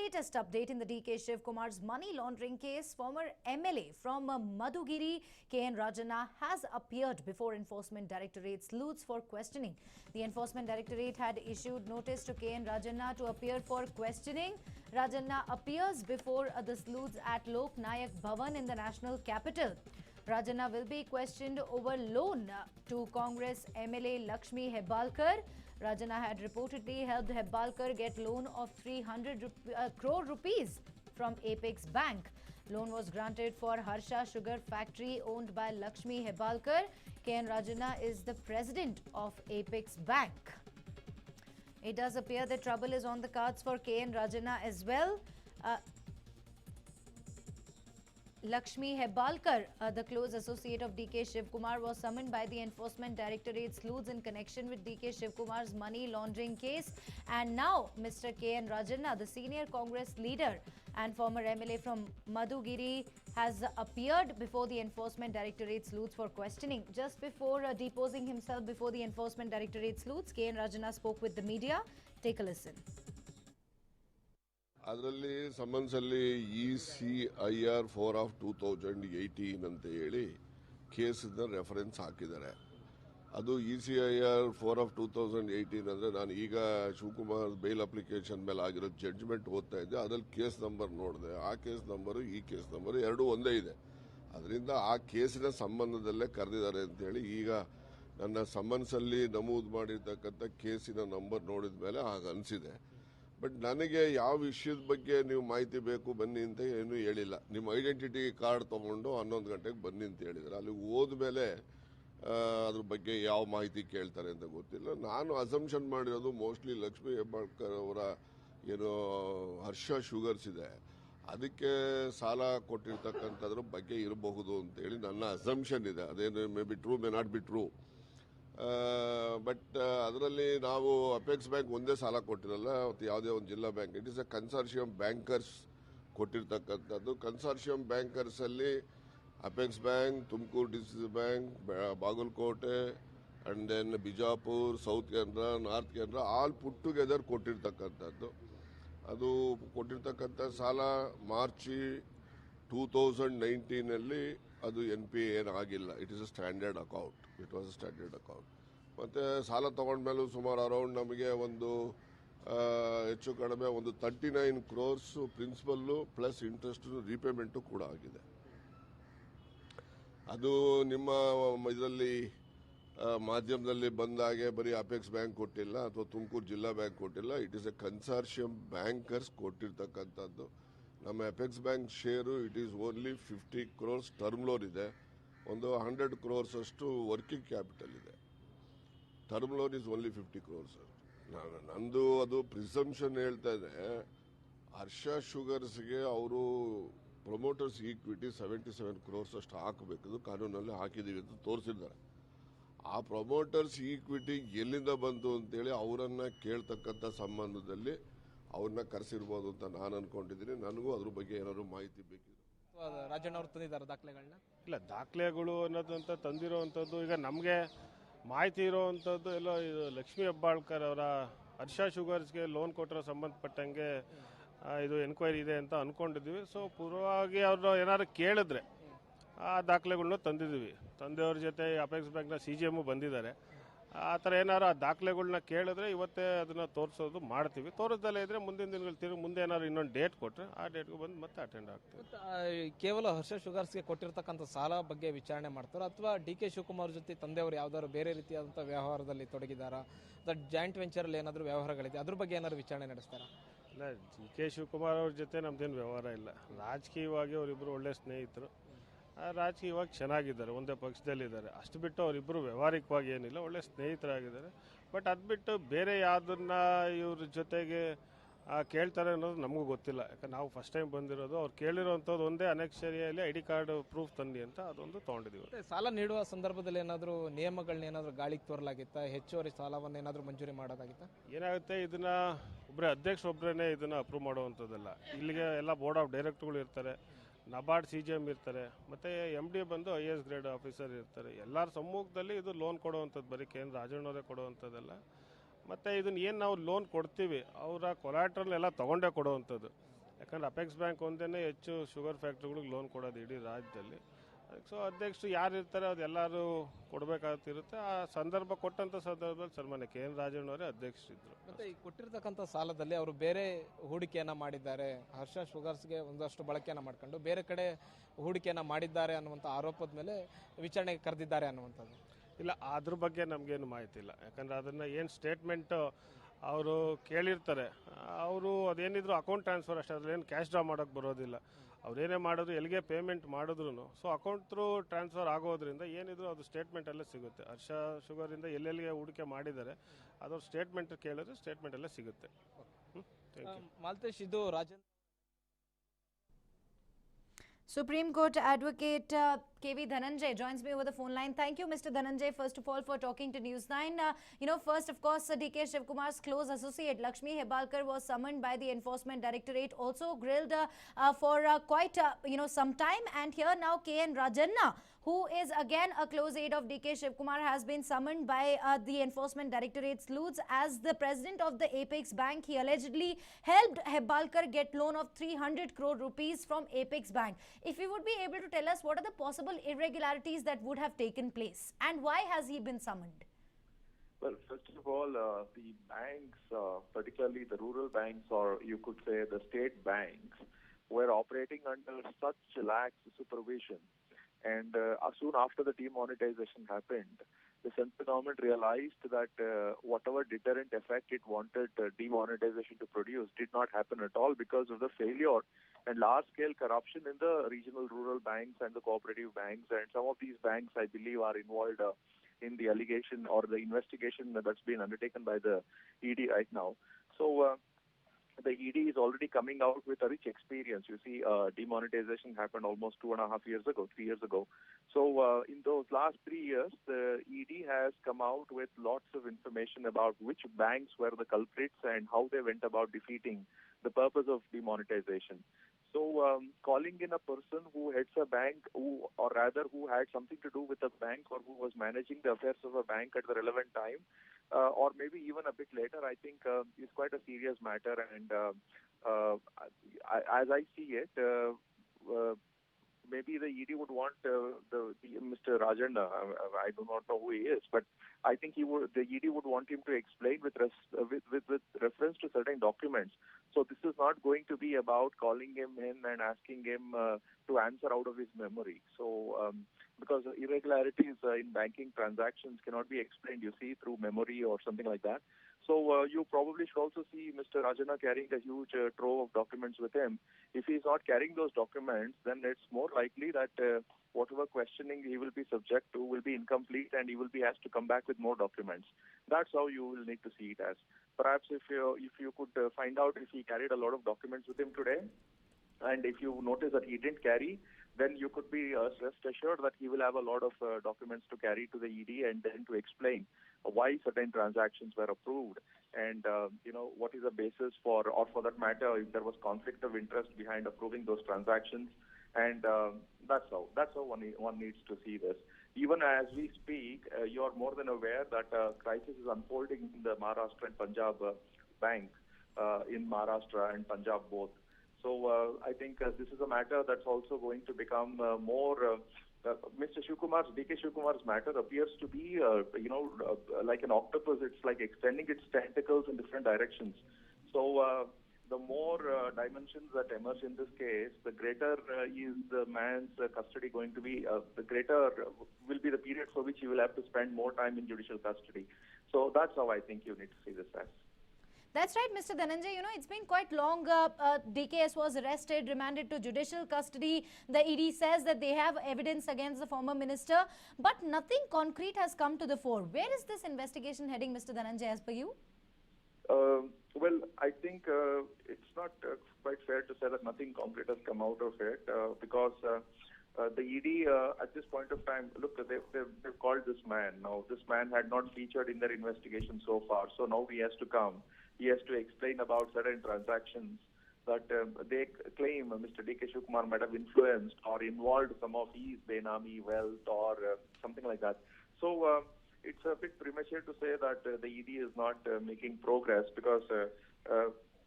latest update in the DK Shivakumar's money laundering case, former MLA from Madugiri, KN Rajanna, has appeared before Enforcement Directorate sleuths for questioning. The Enforcement Directorate had issued notice to KN Rajanna to appear for questioning. Rajanna appears before the sleuths at Lok Nayak Bhavan in the national capital. Rajanna will be questioned over loan to Congress MLA Lakshmi Hebbalkar. Rajanna had reportedly helped Hebbalkar get loan of 300 crore rupees from Apex Bank. Loan was granted for Harsha Sugar Factory owned by Lakshmi Hebbalkar. KN Rajanna is the president of Apex Bank. It does appear that trouble is on the cards for KN Rajanna as well. Lakshmi Hebbalkar, the close associate of DK Shivakumar, was summoned by the Enforcement Directorate sleuths in connection with DK Shivakumar's money laundering case. And now Mr. KN Rajanna, the senior Congress leader and former MLA from Madugiri, has appeared before the Enforcement Directorate sleuths for questioning. Just before deposing himself before the Enforcement Directorate sleuths, KN Rajanna spoke with the media. Take a listen. ಅದರಲ್ಲಿ ಸಮನ್ಸಲ್ಲಿ ECIR 4 of 2018 ಅಂತ ಹೇಳಿ ಕೇಸನ್ನ reference ಹಾಕಿದ್ದಾರೆ. ಅದು ECIR 4 of 2018 ಅಂದ್ರೆ ನಾನು ಈಗ Shivakumar bale application ಮೇಲೆ ಆಗಿರೋ ಜಡ್ಜ್ಮೆಂಟ್ ಓದ್ತಾ ಇದ್ದೆ. ಅದರಲ್ಲಿ ಕೇಸ್ ನಂಬರ್ ನೋಡಿದೆ. ಆ ಕೇಸ್ ನಂಬರು ಈ ಕೇಸ್ ನಂಬರ್ ಎರಡೂ ಒಂದೇ ಇದೆ. ಅದರಿಂದ ಆ ಕೇಸಿನ ಸಂಬಂಧದಲ್ಲೇ ಕರೆದಿದ್ದಾರೆ ಅಂತ ಹೇಳಿ ಈಗ ನನ್ನ ಸಮನ್ಸಲ್ಲಿ ನಮೂದು ಮಾಡಿರ್ತಕ್ಕಂಥ ಕೇಸಿನ ನಂಬರ್ ನೋಡಿದ ಮೇಲೆ ಆಗ ಅನಿಸಿದೆ. ಬಟ್ ನನಗೆ ಯಾವ ವಿಷಯದ ಬಗ್ಗೆ ನೀವು ಮಾಹಿತಿ ಬೇಕು ಬನ್ನಿ ಅಂತ ಏನೂ ಹೇಳಿಲ್ಲ. ನಿಮ್ಮ ಐಡೆಂಟಿಟಿ ಕಾರ್ಡ್ ತಗೊಂಡು 11 ಗಂಟೆಗೆ ಬನ್ನಿ ಅಂತ ಹೇಳಿದ್ದಾರೆ. ಅಲ್ಲಿ ಹೋದ್ಮೇಲೆ ಅದ್ರ ಬಗ್ಗೆ ಯಾವ ಮಾಹಿತಿ ಕೇಳ್ತಾರೆ ಅಂತ ಗೊತ್ತಿಲ್ಲ. ನಾನು ಅಸಂಪ್ಷನ್ ಮಾಡಿರೋದು ಮೋಸ್ಟ್ಲಿ ಲಕ್ಷ್ಮೀ ಹೆಬ್ಬಾಳ್ಕರ್ ಅವರ ಏನು ಹರ್ಷ ಶುಗರ್ಸ್ ಇದೆ ಅದಕ್ಕೆ ಸಾಲ ಕೊಟ್ಟಿರ್ತಕ್ಕಂಥದ್ರ ಬಗ್ಗೆ ಇರಬಹುದು ಅಂತೇಳಿ ನನ್ನ ಅಸಂಪ್ಷನ್ ಇದೆ. ಅದೇನು may be true may not be true. But ಅದರಲ್ಲಿ ನಾವು ಅಪೆಕ್ಸ್ ಬ್ಯಾಂಕ್ ಒಂದೇ ಸಾಲ ಕೊಟ್ಟಿರಲ್ಲ, ಯಾವುದೇ ಒಂದು ಜಿಲ್ಲಾ bank. It is a consortium bankers ಕೊಟ್ಟಿರ್ತಕ್ಕಂಥದ್ದು. ಕನ್ಸಾರ್ಷಿಯಂ ಬ್ಯಾಂಕರ್ಸ್ ಅಲ್ಲಿ apex bank, Tumakuru district bank, Bagalkote and then Bijapur, south ಕೇಂದ್ರ, ನಾರ್ತ್ ಕೇಂದ್ರ ಆಲ್ ಪುಟ್ ಟುಗೆದರ್ ಕೊಟ್ಟಿರ್ತಕ್ಕಂಥದ್ದು. ಅದು ಕೊಟ್ಟಿರ್ತಕ್ಕಂಥ ಸಾಲ ಮಾರ್ಚ್ 2019 ಅದು NPA ಏನಾಗಿಲ್ಲ. It is a standard account. It was a standard account. ಮತ್ತೆ ಸಾಲ ತಗೊಂಡ್ಮೇಲೂ ಸುಮಾರು ಅರೌಂಡ್ ನಮಗೆ ಒಂದು ಹೆಚ್ಚು ಕಡಿಮೆ ಒಂದು 39 crores ಪ್ರಿನ್ಸಿಪಲ್ ಪ್ಲಸ್ ಇಂಟ್ರೆಸ್ಟ್ ರೀಪೇಮೆಂಟು ಕೂಡ ಆಗಿದೆ. ಅದು ನಿಮ್ಮ ಇದರಲ್ಲಿ ಮಾಧ್ಯಮದಲ್ಲಿ ಬಂದಾಗೆ ಬರೀ ಅಪೆಕ್ಸ್ ಬ್ಯಾಂಕ್ ಕೊಟ್ಟಿಲ್ಲ ಅಥವಾ ತುಮಕೂರು ಜಿಲ್ಲಾ ಬ್ಯಾಂಕ್ ಕೊಟ್ಟಿಲ್ಲ. It is a consortium bankers ಕೊಟ್ಟಿರ್ತಕ್ಕಂಥದ್ದು. ನಮ್ಮ apex bank share it is only 50 crores term loan ಇದೆ. ಒಂದು 100 crores ಅಷ್ಟು ವರ್ಕಿಂಗ್ ಕ್ಯಾಪಿಟಲ್ ಇದೆ. Term loan is only 50 crores. ನಂದು ಅದು ಪ್ರಿಸಂಪ್ಷನ್ ಹೇಳ್ತಾ ಇದೆ. ಹರ್ಷ ಶುಗರ್ಸ್ಗೆ ಅವರು ಪ್ರೊಮೋಟರ್ಸ್ ಈಕ್ವಿಟಿ 77 crores ಅಷ್ಟು ಹಾಕಬೇಕು, ಕಾನೂನಲ್ಲಿ ಹಾಕಿದೀವಿ ಅಂತ ತೋರಿಸಿದ್ದಾರೆ. ಆ ಪ್ರೊಮೋಟರ್ಸ್ ಈಕ್ವಿಟಿ ಎಲ್ಲಿಂದ ಬಂತು ಅಂತೇಳಿ ಅವರನ್ನ ಕೇಳ್ತಕ್ಕಂಥ ಸಂಬಂಧದಲ್ಲಿ ಅವ್ರನ್ನ ಕರೆಸಿರ್ಬೋದು ಅಂತ ನಾನು ಅನ್ಕೊಂಡಿದ್ದೀನಿ. ನನಗೂ ಅದ್ರ ಬಗ್ಗೆ ಏನಾದ್ರು ಮಾಹಿತಿ ಬೇಕಿದೆ. ರಾಜಣ್ಣ ಅವರು ತಂದಿದ್ದಾರೆ ದಾಖಲೆಗಳನ್ನ? ಇಲ್ಲ, ದಾಖಲೆಗಳು ಅನ್ನೋದಂತ ತಂದಿರೋವಂಥದ್ದು ಈಗ ನಮಗೆ ಮಾಹಿತಿ ಇರೋವಂಥದ್ದು ಎಲ್ಲ ಇದು ಲಕ್ಷ್ಮೀ ಹೆಬ್ಬಾಳ್ಕರ್ ಅವರ ಹರ್ಷ ಶುಗರ್ಸ್ಗೆ ಲೋನ್ ಕೊಟ್ಟಿರೋ ಸಂಬಂಧಪಟ್ಟಂಗೆ ಇದು ಎನ್ಕ್ವೈರಿ ಇದೆ ಅಂತ ಅನ್ಕೊಂಡಿದ್ವಿ. ಸೊ ಪೂರ್ವವಾಗಿ ಅವರು ಏನಾದ್ರು ಕೇಳಿದ್ರೆ ಆ ದಾಖಲೆಗಳನ್ನ ತಂದಿದ್ದೀವಿ. ತಂದೆಯವ್ರ ಜೊತೆ ಅಪೆಕ್ಸ್ ಬ್ಯಾಂಕ್ನ CGM ಬಂದಿದ್ದಾರೆ. ಆ ಥರ ಏನಾರು ಆ ದಾಖಲೆಗಳನ್ನ ಕೇಳಿದ್ರೆ ಇವತ್ತೇ ಅದನ್ನ ತೋರಿಸೋದು ಮಾಡ್ತೀವಿ. ತೋರಿಸ್ದಲ್ಲೇ ಇದ್ರೆ ಮುಂದಿನ ದಿನಗಳು ಮುಂದೆ ಏನಾದ್ರು ಇನ್ನೊಂದು ಡೇಟ್ ಕೊಟ್ಟರೆ ಆ ಡೇಟ್ಗೆ ಬಂದು ಮತ್ತೆ ಅಟೆಂಡ್ ಆಗ್ತೀವಿ. ಕೇವಲ ಹರ್ಷ ಶುಗರ್ಸ್ಗೆ ಕೊಟ್ಟಿರ್ತಕ್ಕಂಥ ಸಾಲ ಬಗ್ಗೆ ವಿಚಾರಣೆ ಮಾಡ್ತಾರೋ ಅಥವಾ DK ಶಿವಕುಮಾರ್ ಜೊತೆ ತಂದೆಯವರು ಯಾವ್ದಾದ್ರು ಬೇರೆ ರೀತಿಯಾದಂಥ ವ್ಯವಹಾರದಲ್ಲಿ ತೊಡಗಿದಾರಾ ಅಥವಾ ಜಾಯಿಂಟ್ ವೆಂಚರಲ್ಲಿ ಏನಾದರೂ ವ್ಯವಹಾರಗಳಿದೆ ಅದ್ರ ಬಗ್ಗೆ ಏನಾದ್ರು ವಿಚಾರಣೆ ನಡೆಸ್ತಾರಾ? ಇಲ್ಲ, DK ಶಿವಕುಮಾರ್ ಅವ್ರ ಜೊತೆ ನಮ್ದೇನು ವ್ಯವಹಾರ ಇಲ್ಲ. ರಾಜಕೀಯವಾಗಿ ಅವರಿಬ್ಬರು ಒಳ್ಳೆ ಸ್ನೇಹಿತರು. ರಾಜಕೀಯವಾಗಿ ಚೆನ್ನಾಗಿದ್ದಾರೆ, ಒಂದೇ ಪಕ್ಷದಲ್ಲಿದ್ದಾರೆ. ಅಷ್ಟು ಬಿಟ್ಟು ಅವರಿಬ್ಬರು ವ್ಯವಹಾರಿಕವಾಗಿ ಏನಿಲ್ಲ, ಒಳ್ಳೆ ಸ್ನೇಹಿತರಾಗಿದ್ದಾರೆ. ಬಟ್ ಅದು ಬಿಟ್ಟು ಬೇರೆ ಯಾವುದನ್ನ ಇವ್ರ ಜೊತೆಗೆ ಕೇಳ್ತಾರೆ ಅನ್ನೋದು ನಮಗೂ ಗೊತ್ತಿಲ್ಲ. ಯಾಕಂದ್ರೆ ನಾವು ಫಸ್ಟ್ ಟೈಮ್ ಬಂದಿರೋದು. ಅವ್ರು ಕೇಳಿರೋಂಥದ್ದು ಒಂದೇ ಅನೆಕ್ಷರಿಯಲ್ಲಿ ID ಕಾರ್ಡ್ ಪ್ರೂಫ್ ತಂದಿ ಅಂತ ಅದೊಂದು ತೊಗೊಂಡಿದ್ದೀವಿ. ಸಾಲ ನೀಡುವ ಸಂದರ್ಭದಲ್ಲಿ ಏನಾದರೂ ನಿಯಮಗಳನ್ನ ಏನಾದರೂ ಗಾಳಿಗೆ ತೋರಲಾಗಿತ್ತಾ? ಹೆಚ್ಚುವರಿ ಸಾಲವನ್ನು ಏನಾದರೂ ಮಂಜೂರಿ ಮಾಡೋದಾಗಿತ್ತಾ? ಏನಾಗುತ್ತೆ, ಇದನ್ನ ಅಧ್ಯಕ್ಷರೊಬ್ಬರೇ ಇದನ್ನ ಅಪ್ರೂವ್ ಮಾಡುವಂಥದ್ದಲ್ಲ. ಇಲ್ಲಿಗೆ ಎಲ್ಲ ಬೋರ್ಡ್ ಆಫ್ ಡೈರೆಕ್ಟರ್ಗಳು ಇರ್ತಾರೆ, ನಬಾರ್ಡ್ CGM ಇರ್ತಾರೆ, ಮತ್ತೆ MD ಬಂದು IAS ಗ್ರೇಡ್ ಆಫೀಸರ್ ಇರ್ತಾರೆ. ಎಲ್ಲರ ಸಮ್ಮುಖದಲ್ಲಿ ಇದು ಲೋನ್ ಕೊಡುವಂಥದ್ದು ಬರೀ KN ರಾಜಣ್ಣವರೇ ಕೊಡುವಂಥದ್ದಲ್ಲ. ಮತ್ತು ಇದನ್ನ ಏನು ನಾವು ಲೋನ್ ಕೊಡ್ತೀವಿ ಅವರ ಕೊಲಾಟ್ರಲ್ ಎಲ್ಲ ತೊಗೊಂಡೇ ಕೊಡುವಂಥದ್ದು. ಯಾಕಂದರೆ ಅಪೆಕ್ಸ್ ಬ್ಯಾಂಕ್ ಒಂದೇ ಹೆಚ್ಚು ಶುಗರ್ ಫ್ಯಾಕ್ಟ್ರಿಗಳಿಗೆ ಲೋನ್ ಕೊಡೋದು ಇಡೀ ರಾಜ್ಯದಲ್ಲಿ. ಸೊ ಅಧ್ಯಕ್ಷರು ಯಾರು ಇರ್ತಾರೆ ಅದೆಲ್ಲರೂ ಕೊಡಬೇಕಾಗಿರುತ್ತೆ. ಆ ಸಂದರ್ಭ ಕೊಟ್ಟಂಥ ಸಂದರ್ಭದಲ್ಲಿ ಸನ್ಮಾನ್ಯ KN ರಾಜಣ್ಣವರೇ ಅಧ್ಯಕ್ಷರಿದ್ದರು. ಮತ್ತೆ ಈ ಕೊಟ್ಟಿರ್ತಕ್ಕಂಥ ಸಾಲದಲ್ಲಿ ಅವರು ಬೇರೆ ಹೂಡಿಕೆಯನ್ನ ಮಾಡಿದ್ದಾರೆ, ಹರ್ಷ ಶುಗರ್ಸ್ಗೆ ಒಂದಷ್ಟು ಬಳಕೆಯನ್ನ ಮಾಡ್ಕೊಂಡು ಬೇರೆ ಕಡೆ ಹೂಡಿಕೆಯನ್ನ ಮಾಡಿದ್ದಾರೆ ಅನ್ನುವಂಥ ಆರೋಪದ ಮೇಲೆ ವಿಚಾರಣೆಗೆ ಕರೆದಿದ್ದಾರೆ ಅನ್ನುವಂಥದ್ದು. ಇಲ್ಲ, ಅದ್ರ ಬಗ್ಗೆ ನಮಗೇನು ಮಾಹಿತಿ ಇಲ್ಲ. ಯಾಕಂದರೆ ಅದನ್ನು ಏನು ಸ್ಟೇಟ್ಮೆಂಟು ಅವರು ಕೇಳಿರ್ತಾರೆ, ಅವರು ಅದೇನಿದ್ರು ಅಕೌಂಟ್ ಟ್ರಾನ್ಸ್ಫರ್ ಅಷ್ಟೇ, ಅದ್ರಲ್ಲಿ ಏನು ಕ್ಯಾಶ್ ಡ್ರಾ ಮಾಡೋಕ್ಕೆ ಬರೋದಿಲ್ಲ. ಅವ್ರೇನೇ ಮಾಡಿದ್ರು, ಎಲ್ಲಿಗೆ ಪೇಮೆಂಟ್ ಮಾಡಿದ್ರು ಸೊ ಅಕೌಂಟ್ ಥ್ರೂ ಟ್ರಾನ್ಸ್ಫರ್ ಆಗೋದ್ರಿಂದ ಏನಿದ್ರು ಅದು ಸ್ಟೇಟ್ಮೆಂಟಲ್ಲೇ ಸಿಗುತ್ತೆ. ಹರ್ಷ ಶುಗರಿಂದ ಎಲ್ಲೆಲ್ಲಿಗೆ ಹೂಡಿಕೆ ಮಾಡಿದ್ದಾರೆ ಅದ್ರ ಸ್ಟೇಟ್ಮೆಂಟ್ ಕೇಳಿದ್ರೆ ಸ್ಟೇಟ್ಮೆಂಟಲ್ಲೇ ಸಿಗುತ್ತೆ. ಮಾಲ್ತೇಶ್, ಇದು Rajendra Supreme Court Advocate KV Dhananjay joins me over the phone line. Thank you, Mr. Dhananjay, first of all, for talking to News 9. First, of course, DK Shivakumar's close associate, Lakshmi Hebalkar, was summoned by the Enforcement Directorate, also grilled for quite, some time. And here now, KN Rajanna, who is again a close aide of DK Shivakumar, has been summoned by the Enforcement Directorate sleuths as the president of the Apex Bank. He allegedly helped Hebalkar get loan of 300 crore rupees from Apex Bank. If you would be able to tell us what are the possible irregularities that would have taken place and why has he been summoned? Well, first of all, the banks, particularly the rural banks, or you could say the state banks, were operating under such lax supervision. And soon after the demonetization happened, the central government realized that whatever deterrent effect it wanted demonetization to produce did not happen at all because of the failure and large-scale corruption in the regional rural banks and the cooperative banks. And some of these banks, I believe, are involved in the allegation or the investigation that's been undertaken by the ED right now. So the ED is already coming out with a rich experience. You see, demonetization happened almost 3 years ago. So in those last 3 years, the ED has come out with lots of information about which banks were the culprits and how they went about defeating the purpose of demonetization. So calling in a person who heads a bank, or rather who had something to do with a bank or who was managing the affairs of a bank at the relevant time, or maybe even a bit later, I think is quite a serious matter. And as I see it, maybe the ED would want Mr. Rajanna, I do not know who he is, but I think the ED would want him to explain with reference to certain documents. So this is not going to be about calling him in and asking him to answer out of his memory. So because irregularities in banking transactions cannot be explained, you see, through memory or something like that. So you probably should also see Mr. Rajanna carrying a huge trove of documents with him. If he is not carrying those documents, then it's more likely that whatever questioning he will be subject to will be incomplete and he will be asked to come back with more documents. That's how you will need to see it as. Perhaps if you could find out if he carried a lot of documents with him today, and if you notice that he didn't carry, then you could be rest assured that he will have a lot of documents to carry to the ED and then to explain why certain transactions were approved and what is the basis for, or for that matter, if there was conflict of interest behind approving those transactions. And that's how one needs to see this. Even as we speak, you are more than aware that a crisis is unfolding in the Maharashtra and Punjab bank, in Maharashtra and Punjab both. So I think this is a matter that's also going to become more. Mr. DK Shivakumar's matter appears to be, like an octopus. It's like extending its tentacles in different directions. So the more dimensions that emerge in this case, the greater is the man's custody going to be. The greater will be the period for which he will have to spend more time in judicial custody. So that's how I think you need to see this as. That's right, Mr. Dhananjay. It's been quite long. DKS was arrested, remanded to judicial custody. The ED says that they have evidence against the former minister, but nothing concrete has come to the fore. Where is this investigation heading, Mr. Dhananjay, as per you? Well, I think it's not quite fair to say that nothing concrete has come out of it because the ED at this point of time, look, they've called this man. Now, this man had not featured in their investigation so far, so now he has to come. He has to explain about certain transactions that they claim Mr. DK Shivakumar might have influenced or involved some of his Benami wealth or something like that. So it's a bit premature to say that the ED is not making progress because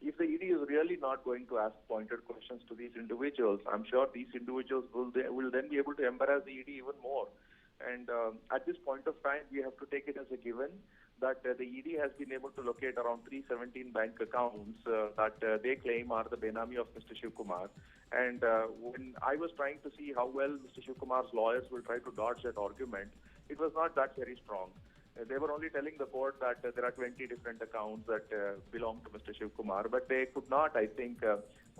if the ED is really not going to ask pointed questions to these individuals, I'm sure these individuals will then be able to embarrass the ED even more. And at this point of time, we have to take it as a given that the ED has been able to locate around 317 bank accounts that they claim are the benami of Mr. Shivakumar. And when I was trying to see how well Mr. Shivakumar's lawyers will try to dodge that argument, it was not that very strong. They were only telling the court that there are 20 different accounts that belong to Mr. Shivakumar, but they could not, I think,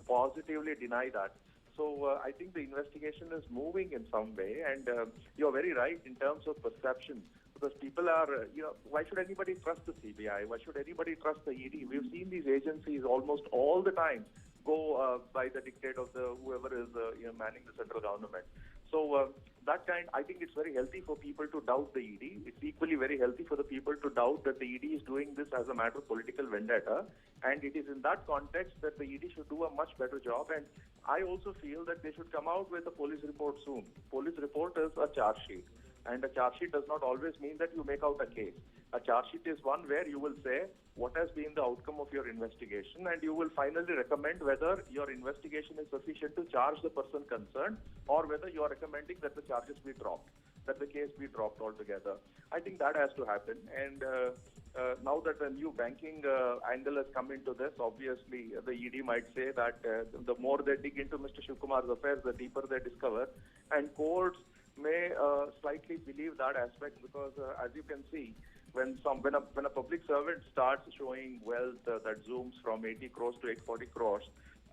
positively deny that. So I think the investigation is moving in some way, and you're very right in terms of perception. Because people are, why should anybody trust the CBI? Why should anybody trust the ED? We've seen these agencies almost all the time go by the dictate of the whoever is manning the central government. So that kind, I think it's very healthy for people to doubt the ED. It's equally very healthy for the people to doubt that the ED is doing this as a matter of political vendetta. And it is in that context that the ED should do a much better job. And I also feel that they should come out with a police report soon. Police report is a charge sheet. And a charge sheet does not always mean that you make out a case. A charge sheet is one where you will say what has been the outcome of your investigation, and you will finally recommend whether your investigation is sufficient to charge the person concerned, or whether you are recommending that the charges be dropped, that the case be dropped altogether. I think that has to happen. And now that the new banking angle has come into this, obviously the ED might say that the more they dig into Mr. Shivakumar's affairs, the deeper they discover. And courts may slightly believe that aspect, because as you can see, when a public servant starts showing wealth that zooms from 80 crores to 840 crores,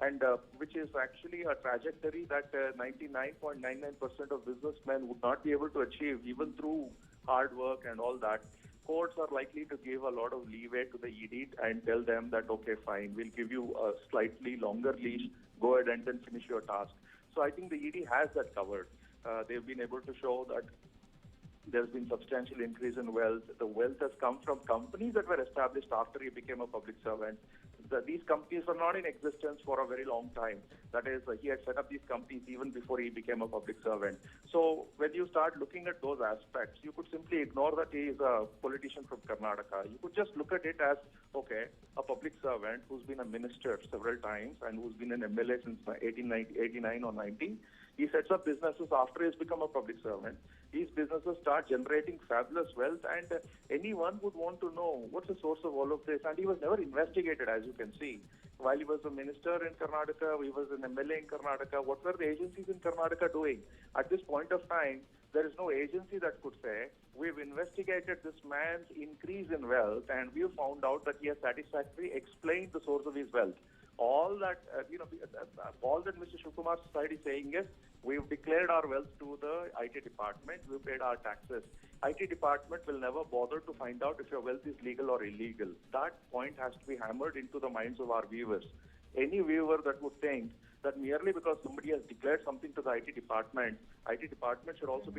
and which is actually a trajectory that 99.99% of businessmen would not be able to achieve even through hard work and all that, courts are likely to give a lot of leeway to the ED and tell them that, okay, fine, we'll give you a slightly longer leash, go ahead and then finish your task. So I think the ED has that covered. They've been able to show that there's been substantial increase in wealth. The wealth has come from companies that were established after he became a public servant. These companies were not in existence for a very long time. That is, he had set up these companies even before he became a public servant. So when you start looking at those aspects, you could simply ignore that he is a politician from Karnataka. You could just look at it as, okay, a public servant who's been a minister several times and who's been an MLA since 1889 or 90. He sets up businesses after he's become a public servant. These businesses start generating fabulous wealth, and anyone would want to know what's the source of all of this. And he was never investigated, as you can see. While he was a minister in Karnataka, he was an MLA in Karnataka. What were the agencies in Karnataka doing? At this point of time, there is no agency that could say, we've investigated this man's increase in wealth, and we've found out that he has satisfactorily explained the source of his wealth. All that, all that Mr. Shivakumar's side is saying is, we've declared our wealth to the IT department, we've paid our taxes. IT department will never bother to find out if your wealth is legal or illegal. That point has to be hammered into the minds of our viewers. Any viewer that would think that merely because somebody has declared something to the IT department should also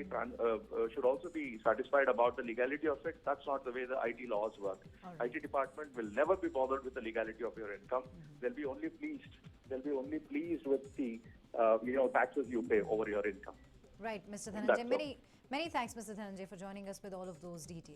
be satisfied about the legality of it. That's not the way the IT laws work. Right. IT department will never be bothered with the legality of your income. They'll be only pleased with the taxes you pay over your income. Right, Mr. Dhananjay. Many thanks, Mr. Dhananjay, for joining us with all of those details.